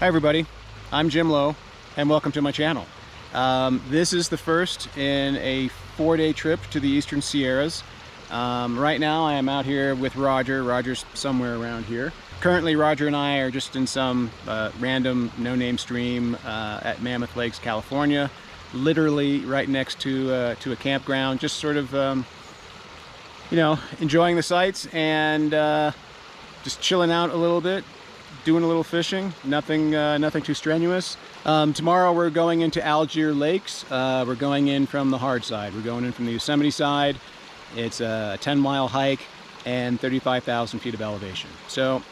Hi everybody, I'm Jim Lowe and welcome to my channel. This is the first in a 4-day trip to the Eastern Sierras. Right now I am out here with Roger. Roger's somewhere around here. Currently Roger and I are just in some random no-name stream at Mammoth Lakes, California. Literally right next to a campground, just sort of you know, enjoying the sights and just chilling out a little bit, doing a little fishing. Nothing too strenuous. Tomorrow we're going into Algier Lakes. We're going in from the hard side. We're going in from the Yosemite side. It's a 10-mile hike and 35,000 feet of elevation. So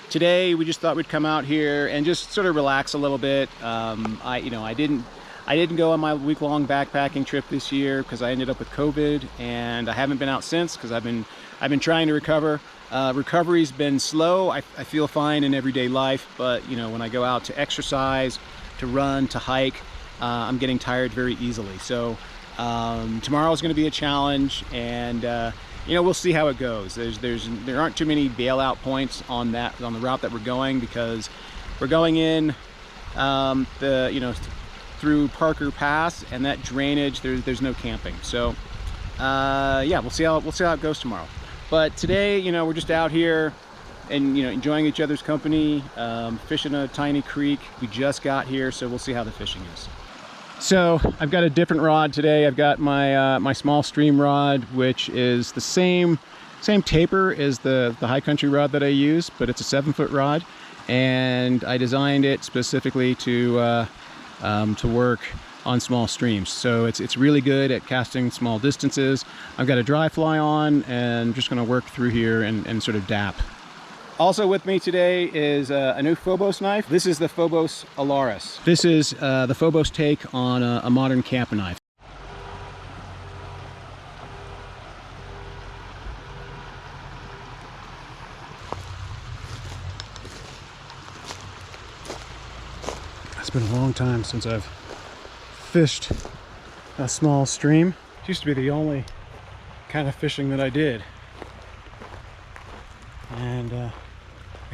today we just thought we'd come out here and just sort of relax a little bit. I didn't go on my week-long backpacking trip this year because I ended up with COVID, and I haven't been out since because I've been trying to recover. Recovery's been slow. I feel fine in everyday life, but you know, when I go out to exercise, to run, to hike, I'm getting tired very easily. So tomorrow's going to be a challenge, and you know, we'll see how it goes. There aren't too many bailout points on the route that we're going, because we're going in through Parker Pass, and that drainage, there's no camping. So yeah, we'll see how it goes tomorrow. But today, you know, we're just out here and, you know, enjoying each other's company, fishing a tiny creek. We just got here, so we'll see how the fishing is. So I've got a different rod today. I've got my my small stream rod, which is the same taper as the high country rod that I use, but it's a 7-foot rod, and I designed it specifically to work on small streams. So it's really good at casting small distances. I've got a dry fly on, and I'm just going to work through here and sort of dap. Also with me today is a new Phobos knife. This is the Phobos Alaris. This is the Phobos take on a modern camp knife. It's been a long time since I've fished a small stream. It used to be the only kind of fishing that I did, and I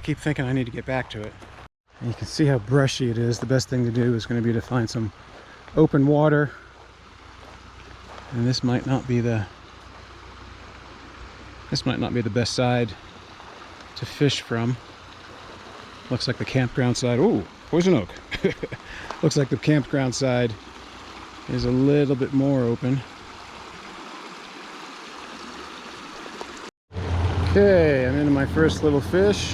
keep thinking I need to get back to it. And you can see how brushy it is. The best thing to do is going to be to find some open water, and this might not be the best side to fish from. Looks like the campground side. Ooh, poison oak. Looks like the campground side is a little bit more open. Okay, I'm into my first little fish.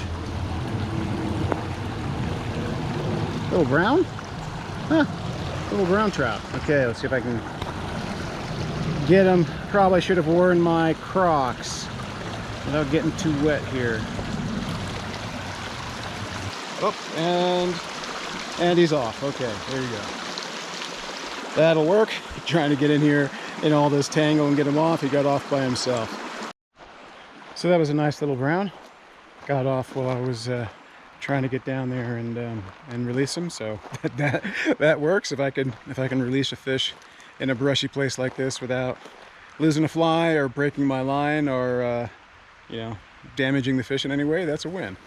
Little brown? Huh, little brown trout. Okay, let's see if I can get him. Probably should have worn my Crocs without getting too wet here. Oh, and he's off. Okay, there you go. That'll work. Trying to get in here in all this tangle and get him off. He got off by himself. So that was a nice little brown. Got off while I was trying to get down there and release him. So that works. If I can release a fish in a brushy place like this without losing a fly or breaking my line or you know, damaging the fish in any way, that's a win.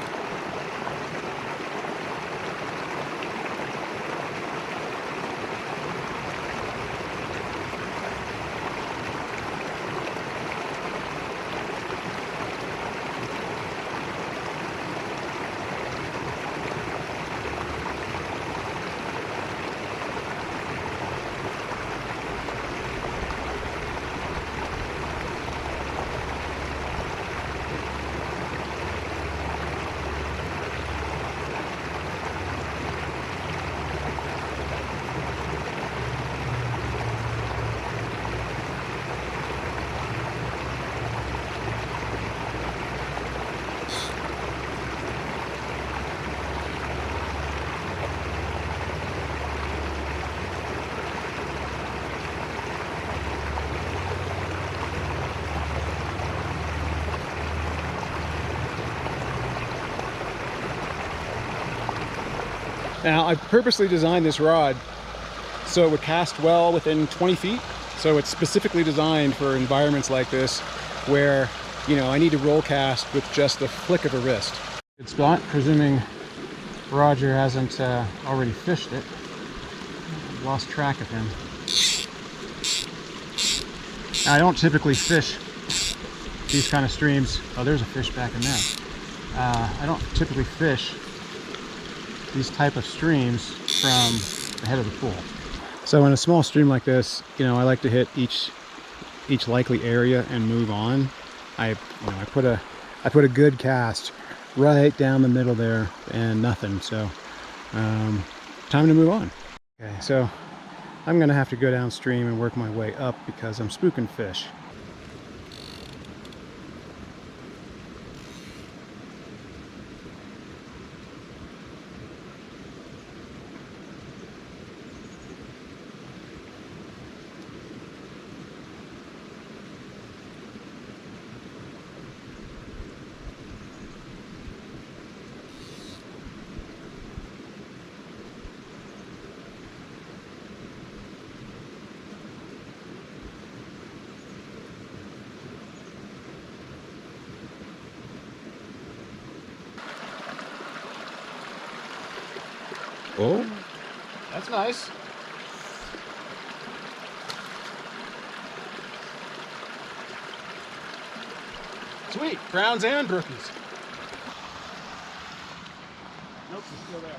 Now, I purposely designed this rod so it would cast well within 20 feet. So it's specifically designed for environments like this where, you know, I need to roll cast with just the flick of a wrist. Good spot, presuming Roger hasn't already fished it. I've lost track of him. Now, I don't typically fish these kind of streams. Oh, there's a fish back in there. I don't typically fish these type of streams from the head of the pool. So in a small stream like this, you know, I like to hit each likely area and move on. I put a good cast right down the middle there and nothing. So time to move on. Okay, so I'm gonna have to go downstream and work my way up because I'm spooking fish. Oh, that's nice. Sweet, browns and brookies. Nope, he's still there.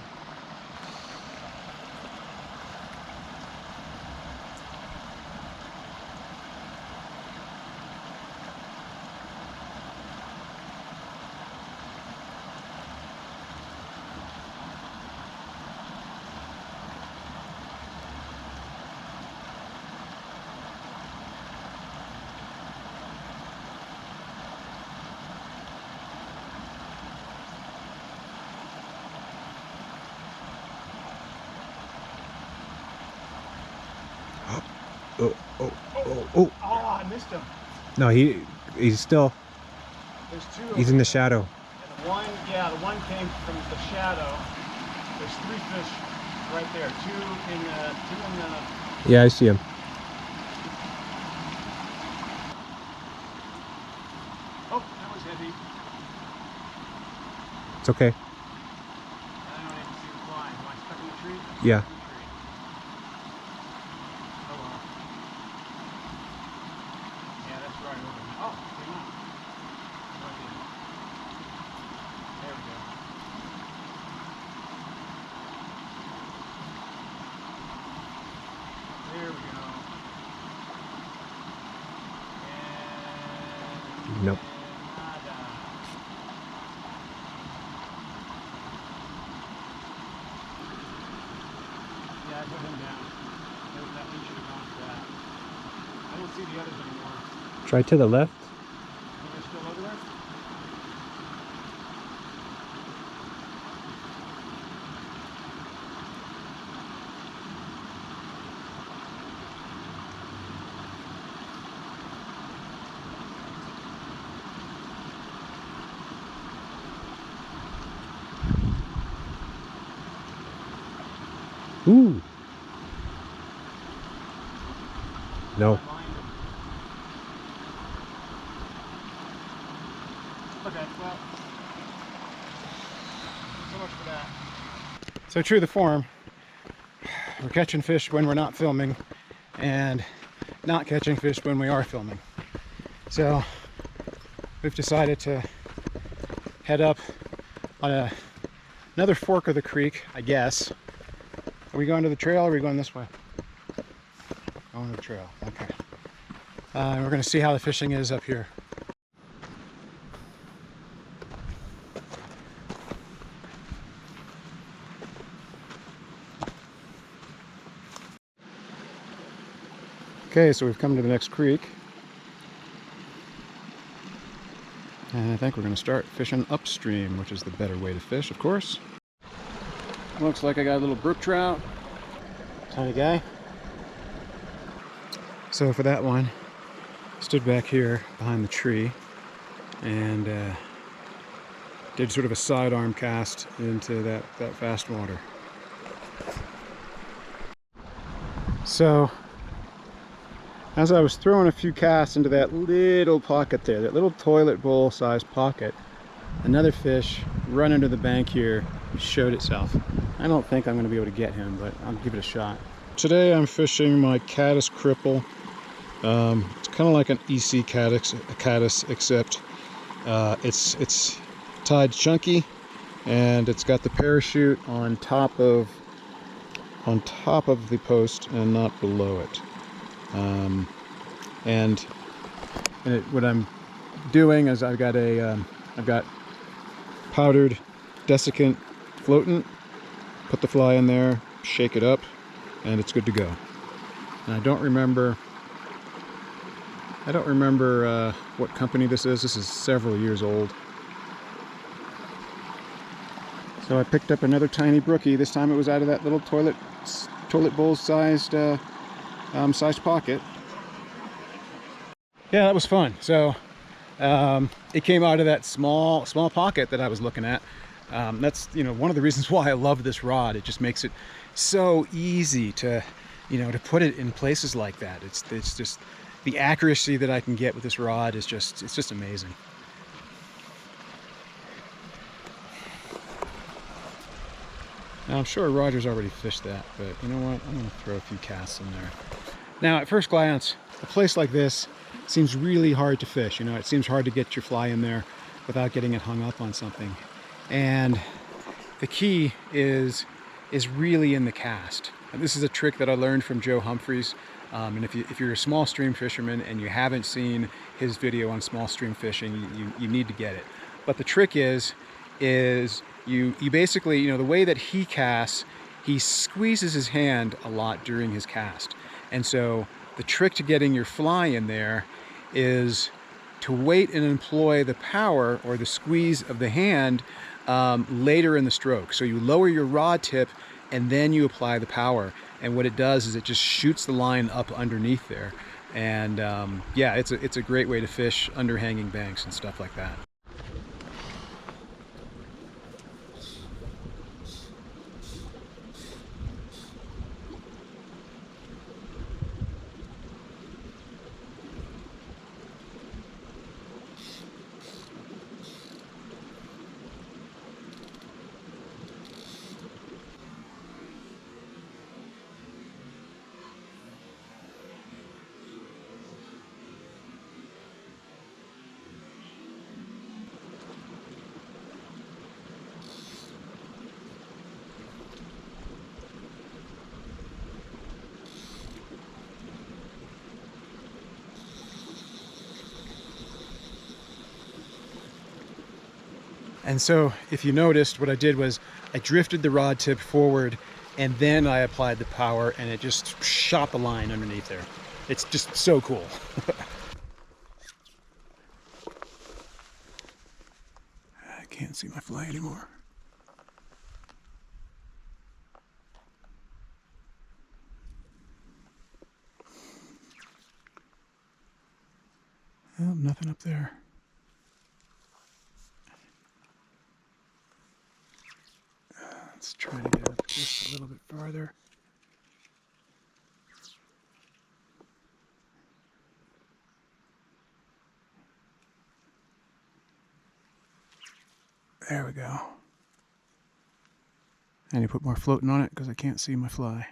Oh, I missed him. No, he's still. There's two. He's in the shadow. And the one came from the shadow. There's 3 fish right there. Two in the. Yeah, I see him. Oh, that was heavy. It's okay. I don't even see him flying. Am I stuck in the tree? Yeah. Oh well. Yeah, that's right over there. Oh, came out. Right there. There we go. There we go. And Nope. nada. Yeah, I put him down. That leash should have gone for that. I don't see the others anymore. Try to the left. Are they still over there? Ooh. No. Okay, well, so much for that. So true to form, we're catching fish when we're not filming and not catching fish when we are filming. So we've decided to head up on another fork of the creek, I guess. Are we going to the trail or are we going this way? Going to the trail, okay. We're going to see how the fishing is up here. Okay, so we've come to the next creek. And I think we're going to start fishing upstream, which is the better way to fish, of course. Looks like I got a little brook trout. Tiny guy. So for that one, stood back here behind the tree and did sort of a sidearm cast into that fast water. So as I was throwing a few casts into that little pocket there, that little toilet bowl sized pocket, another fish run under the bank here, showed itself. I don't think I'm going to be able to get him, but I'll give it a shot. Today I'm fishing my caddis cripple. It's kind of like an EC caddis, except it's tied chunky, and it's got the parachute on top of the post and not below it. What I'm doing is I've got powdered desiccant floatant. Put the fly in there, shake it up, and it's good to go. And I don't remember what company this is. This is several years old. So I picked up another tiny brookie. This time it was out of that little toilet bowl sized pocket. Yeah, that was fun. So it came out of that small pocket that I was looking at. That's, you know, one of the reasons why I love this rod. It just makes it so easy to, you know, to put it in places like that. It's just the accuracy that I can get with this rod is it's just amazing. Now, I'm sure Roger's already fished that, but you know what? I'm going to throw a few casts in there. Now, at first glance, a place like this seems really hard to fish. You know, it seems hard to get your fly in there without getting it hung up on something. And the key is really in the cast. And this is a trick that I learned from Joe Humphreys. And if you're a small stream fisherman and you haven't seen his video on small stream fishing, you need to get it. But the trick is you basically, you know, the way that he casts, he squeezes his hand a lot during his cast. And so the trick to getting your fly in there is to wait and employ the power or the squeeze of the hand later in the stroke. So you lower your rod tip and then you apply the power. And what it does is it just shoots the line up underneath there. And yeah, it's a great way to fish under hanging banks and stuff like that. And so if you noticed, what I did was I drifted the rod tip forward and then I applied the power and it just shot the line underneath there. It's just so cool. I can't see my fly anymore. Oh, nothing up there. Let's try to get up just a little bit farther. There we go. I need to put more floating on it because I can't see my fly.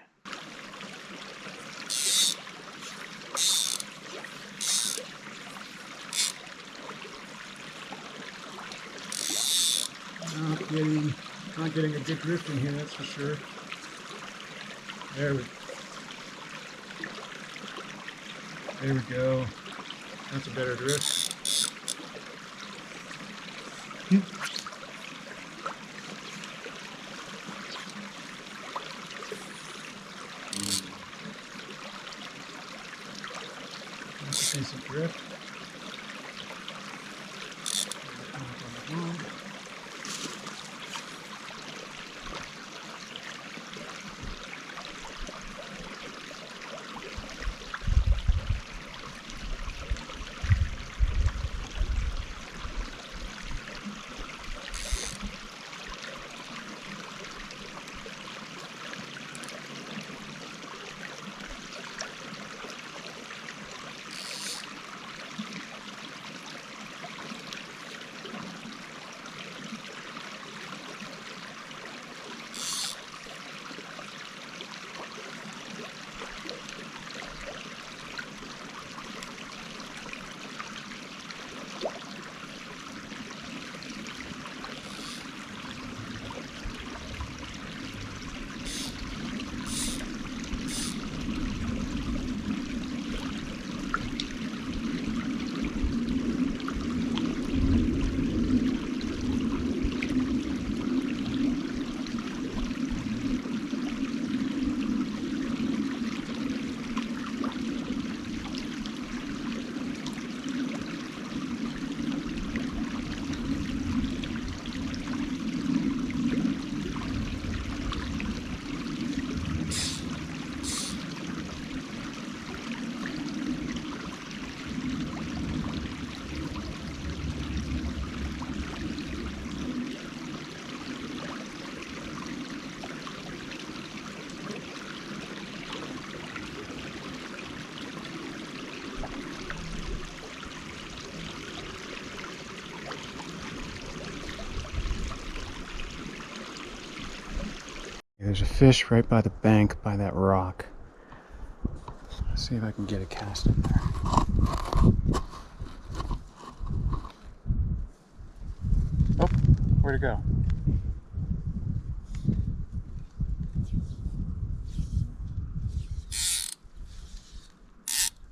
Not getting a good drift in here, that's for sure. There we go. That's a better drift. That's a decent drift. there's a fish right by the bank by that rock. Let's see if I can get a cast in there. Oh, where'd it go?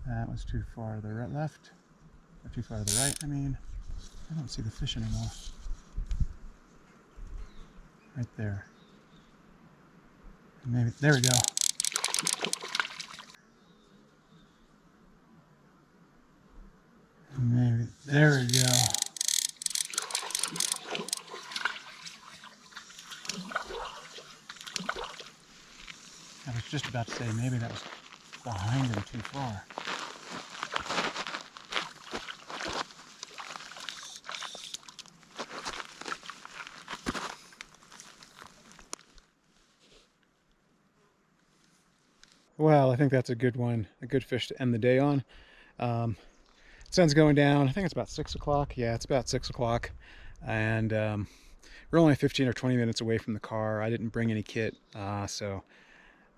That was too far to the left, or too far to the right, I mean. I don't see the fish anymore. Right there. Maybe, there we go. Maybe, there we go. I was just about to say maybe that was behind him too far. Well, I think that's a good one, a good fish to end the day on. Sun's going down. I think it's about 6 o'clock. Yeah, it's about 6 o'clock. And we're only 15 or 20 minutes away from the car. I didn't bring any kit, so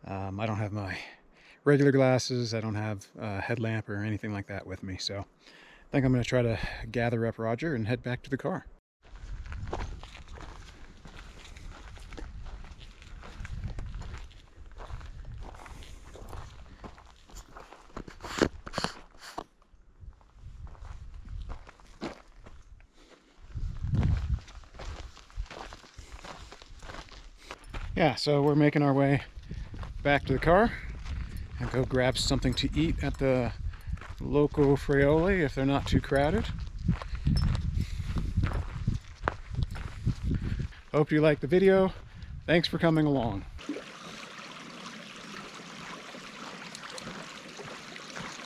I don't have my regular glasses. I don't have a headlamp or anything like that with me. So I think I'm going to try to gather up Roger and head back to the car. Yeah, so we're making our way back to the car and go grab something to eat at the local Frioli if they're not too crowded. Hope you liked the video. Thanks for coming along.